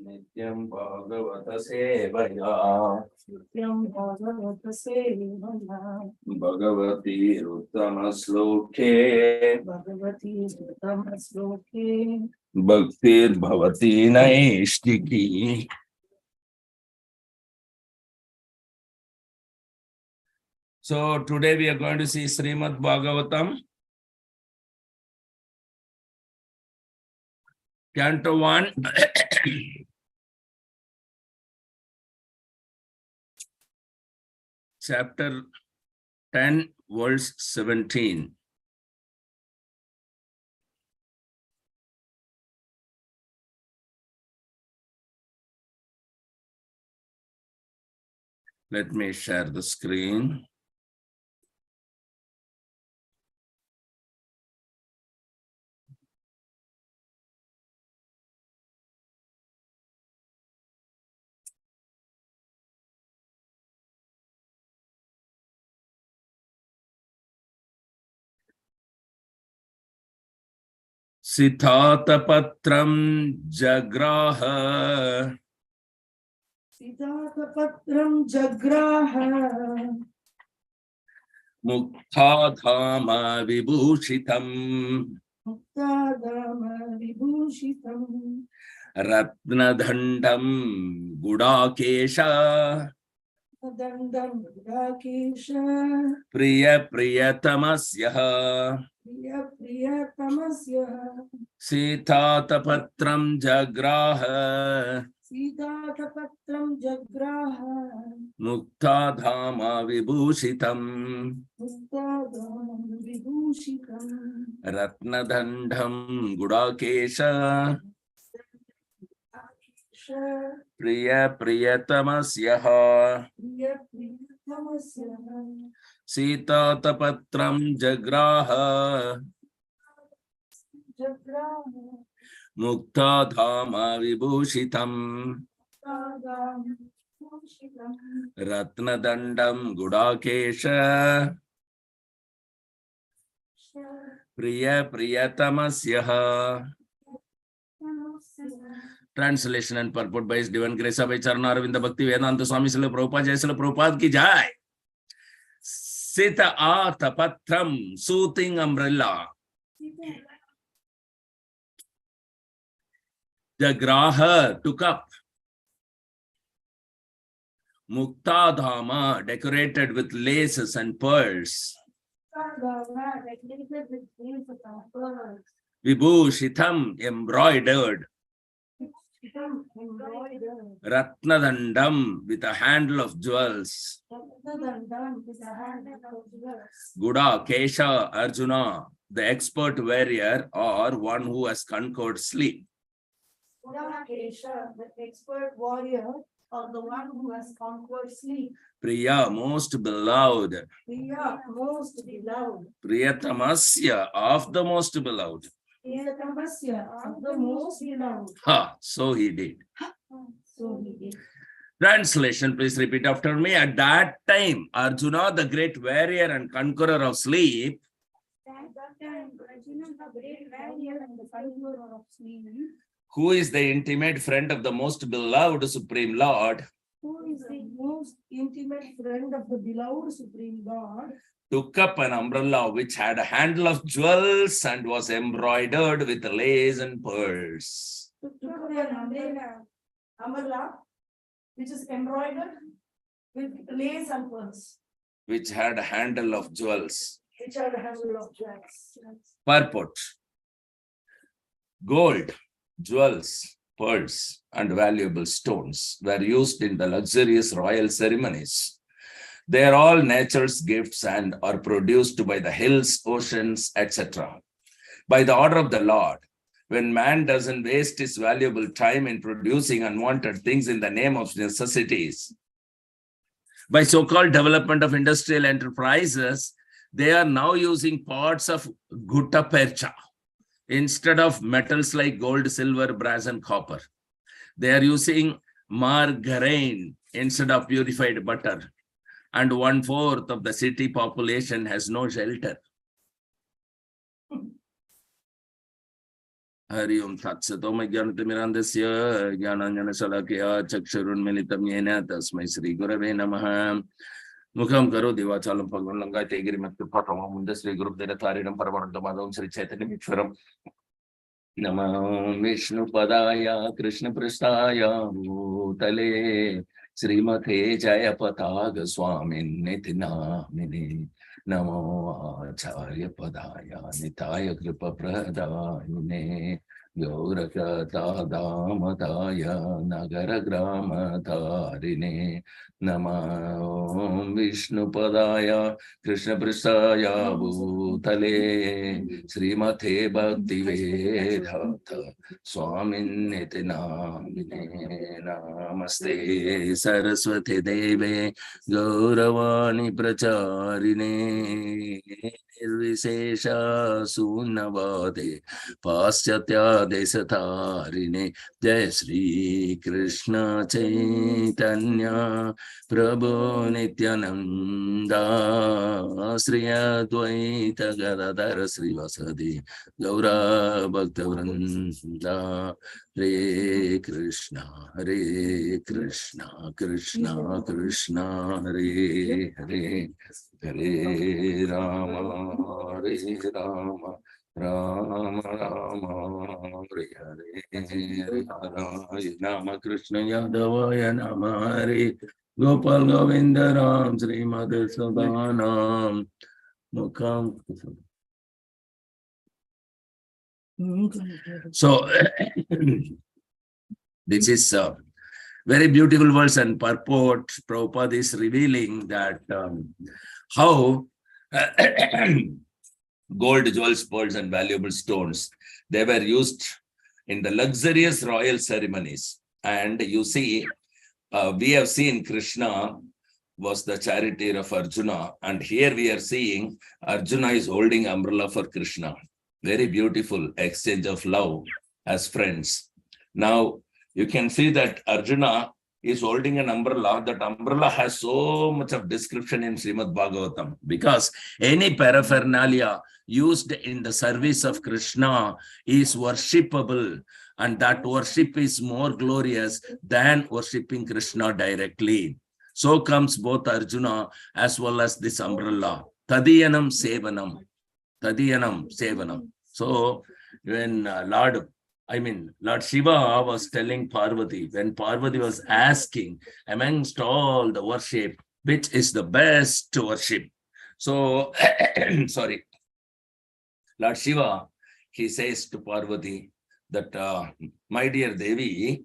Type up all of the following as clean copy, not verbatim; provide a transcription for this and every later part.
Nityam Bhagavata Sevaya Bhagavati Uttama-sloke Bhaktir Bhavati Naishtiki. So today we are going to see Srimad Bhagavatam, Canto 1, Chapter 10, verse 17. Let me share the screen. Sithatapatram jagraha Muktadhama vibhushitam Ratnadhandam Gudakesha Priya Priyatamasya Sithatapatram jagraha Muktadhama vibhushitam Ratnadhandam Gudakesha Priya Priyatamasya Sithatapatram jagraha Muktadhama vibhushitam Ratnadandam Gudakesha Priya Priyatamasya. Translation and purport by His Divine Grace of Charna Arvinda Bhakti Vedanta Swami Srila Prabhupada Jai Srila Prabhupada ki jai. Sita Tapatram, soothing umbrella. Jagraha, took up. Muktadhama, decorated with laces and pearls. Vibhushitam, embroidered. Ratnadandam, with a handle of jewels. Guda Kesha Arjuna, the expert warrior or one who has conquered sleep. Guda Kesha, the expert warrior or the one who has conquered sleep. Priya, most beloved. Priya, most beloved. Priyatamasya, of the most beloved. Priyatamasya, of the most beloved. Ha, so he did. So he did. Translation, please repeat after me. At that time, Arjuna, the great warrior and conqueror of sleep, At that time, Arjuna, the great warrior and the conqueror of sleep, who is the intimate friend of the most beloved Supreme Lord, who is the most intimate friend of the beloved Supreme God, took up an umbrella which had a handle of jewels and was embroidered with lace and pearls. took up an umbrella which is embroidered with lace and pearls, Which had a handle of jewels. which are the handle of jewels. Purport. Gold, jewels, pearls, and valuable stones were used in the luxurious royal ceremonies. They are all nature's gifts and are produced by the hills, oceans, etc. By the order of the Lord, when man doesn't waste his valuable time in producing unwanted things in the name of necessities, by so-called development of industrial enterprises, they are now using parts of gutta percha instead of metals like gold, silver, brass, and copper. They are using margarine instead of purified butter. and 1/4 of the city population has no shelter. Hari Om Tat Sat. Om Jnanatimirandasya Jnananjana Salakya Chakshurunmilitam Yena Tasmai Sri Gurave Namaha. Mukham Karoti Vachalam Pagunlanga Tegiri Mattu Patama Mundasri Guru Dedataridam Paramantamadam Sri Chaitanya Mishwaram. Namo Vishnu Padaya Krishna Prastaya Bhutale Srimate Jayapataga Swamin Nitinamini. Namo Acharya Padaya Nitaya Kripa Pradayane Gaurakata Damataya Nagara Grama Tarine. Namo Vishnu Padaya Krishna Prasaya Bhutale Srimate Bhakti Vedanta Swamin Nitinamine. Namaste Saraswati Deve Gauravani Pracharine Nirvishesha Sunnavade Paschatya Desatarine. Jai Shri Krishna Chaitanya Prabhu Nityananda Sri Advaita Gadadhara Sri Vasadi Gaura Bhakta Vrinda. Hare Krishna Krishna Krishna Hare Hare Hare Rama Rama Rama Hare Hare Hare Nama Krishna Yadavaya Nama Hare Gopal Govinda Ram Sri Madhusudanam Mukham. So this is very beautiful verse and purport. Prabhupada is revealing that how gold, jewels, pearls, and valuable stones, they were used in the luxurious royal ceremonies. And you see, we have seen Krishna was the charioteer of Arjuna, and here we are seeing Arjuna is holding umbrella for Krishna. Very beautiful exchange of love as friends. Now you can see that Arjuna is holding an umbrella. That umbrella has so much of description in Srimad Bhagavatam, because any paraphernalia used in the service of Krishna is worshipable, and that worship is more glorious than worshipping Krishna directly. So comes both Arjuna as well as this umbrella. Tadiyanam Sevanam. Tadiyanam Sevanam. So when Lord Shiva was telling Parvati, when Parvati was asking amongst all the worship, which is the best worship? So, sorry, Lord Shiva, he says to Parvati that, my dear Devi,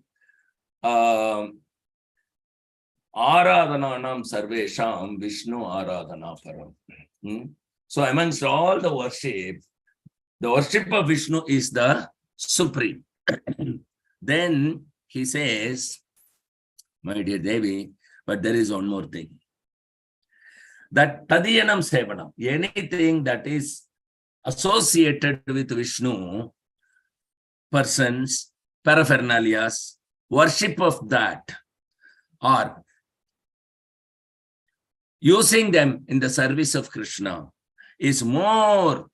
Aradhananam Sarvesham Vishnu Aradhana Param. So amongst all the worship of Vishnu is the supreme. Then he says, my dear Devi, but there is one more thing. That Tadiyanam Sevanam, anything that is associated with Vishnu, persons, paraphernalias, worship of that, or using them in the service of Krishna is more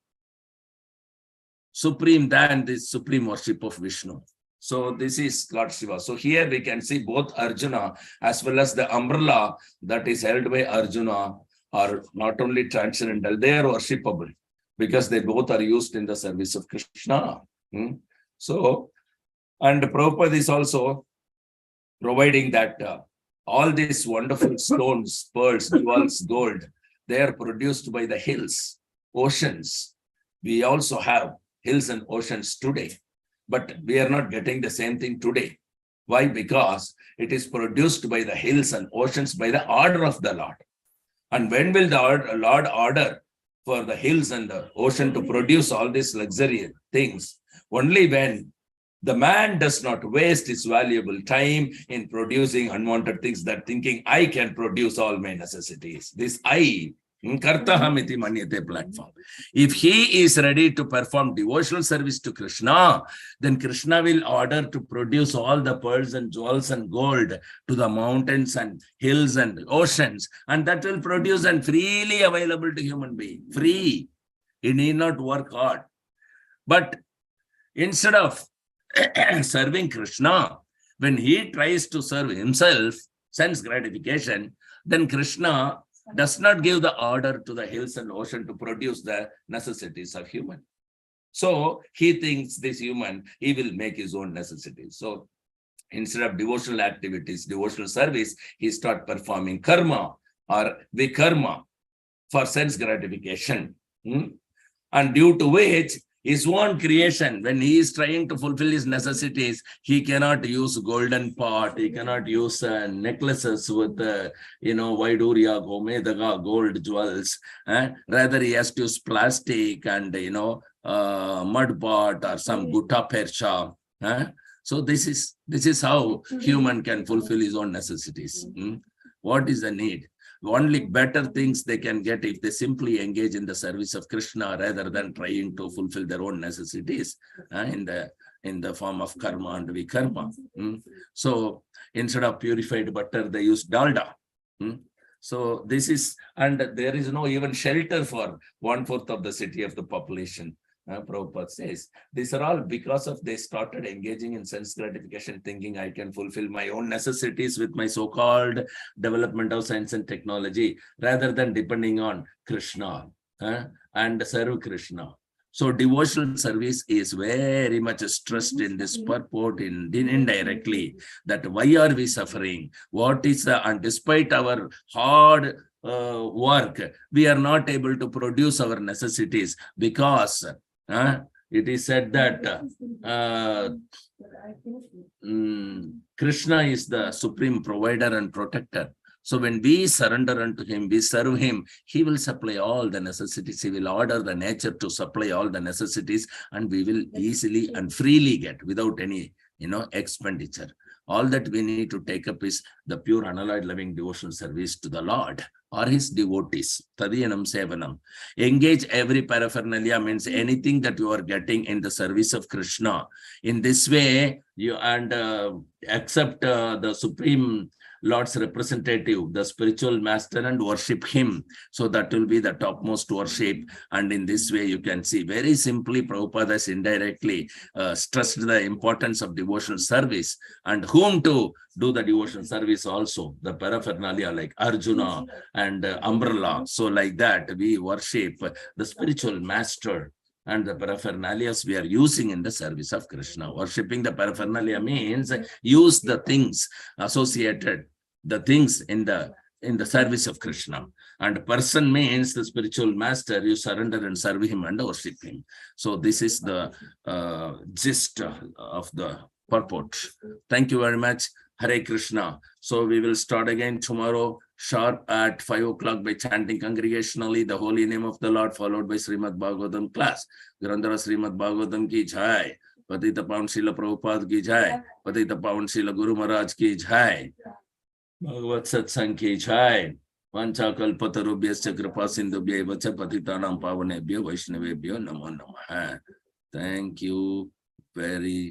supreme than the supreme worship of Vishnu. So this is Lord Shiva. So here we can see both Arjuna as well as the umbrella that is held by Arjuna are not only transcendental, they are worshipable because they both are used in the service of Krishna. So, and Prabhupada is also providing that all these wonderful stones, pearls, jewels, gold, they are produced by the hills, oceans. We also have hills and oceans today, but we are not getting the same thing today. Why? Because it is produced by the hills and oceans by the order of the Lord. And when will the Lord order for the hills and the ocean to produce all these luxurious things? Only when the man does not waste his valuable time in producing unwanted things, that thinking I can produce all my necessities. This I Kartahamiti manyate platform. If he is ready to perform devotional service to Krishna, then Krishna will order to produce all the pearls and jewels and gold to the mountains and hills and oceans, and that will produce and freely available to human being. Free. He need not work hard. But instead of serving Krishna, when he tries to serve himself, sense gratification, then Krishna does not give the order to the hills and ocean to produce the necessities of human. So he thinks this human, he will make his own necessities. So instead of devotional activities, devotional service, he start performing karma or vikarma for sense gratification. And due to which his own creation, when he is trying to fulfill his necessities, he cannot use golden pot, he cannot use necklaces with, Vaiduria, Gomedaga, gold jewels. Rather, he has to use plastic and, mud pot or some gutta percha. So this is how human can fulfill his own necessities. What is the need? Only better things they can get if they simply engage in the service of Krishna rather than trying to fulfill their own necessities in the form of karma and vikarma. So instead of purified butter, they use dalda. So this is, and there is no even shelter for 1/4 of the city of the population. Prabhupada says, these are all because of they started engaging in sense gratification, thinking I can fulfill my own necessities with my so-called development of science and technology, rather than depending on Krishna and serve Krishna. So devotional service is very much stressed in this purport indirectly, that why are we suffering? What is the, and despite our hard work, we are not able to produce our necessities because it is said that Krishna is the supreme provider and protector. So when we surrender unto him, we serve him, he will supply all the necessities. He will order the nature to supply all the necessities, and we will easily and freely get without any, expenditure. All that we need to take up is the pure unalloyed loving devotional service to the Lord or his devotees. Tadiyanam sevanam. Engage every paraphernalia means anything that you are getting in the service of Krishna. In this way, you accept the Supreme Lord's representative, the spiritual master, and worship him. So that will be the topmost worship. And in this way, you can see very simply, Prabhupada has indirectly stressed the importance of devotional service and whom to do the devotional service also, the paraphernalia like Arjuna and umbrella. So like that, we worship the spiritual master and the paraphernalia we are using in the service of Krishna. Worshipping the paraphernalia means use the things associated, the things in the service of Krishna. And person means the spiritual master, you surrender and serve him and worship him. So this is the gist of the purport. Thank you very much. Hare Krishna. So we will start again tomorrow sharp at 5 o'clock by chanting congregationally the holy name of the Lord, followed by Srimad Bhagavatam class. Grandhara Srimad Bhagavatam ki jai. Patita Pavan Srila Prabhupada ki jai. Patita Pavan Srila Guru Maharaj ki jai. Bhagavat Satsang ki jai. Vancha kalpatarubhyascha kripa sindhubhya vacha patitanam pavanebhyo vaishnavebhyo namo namaha. Thank you very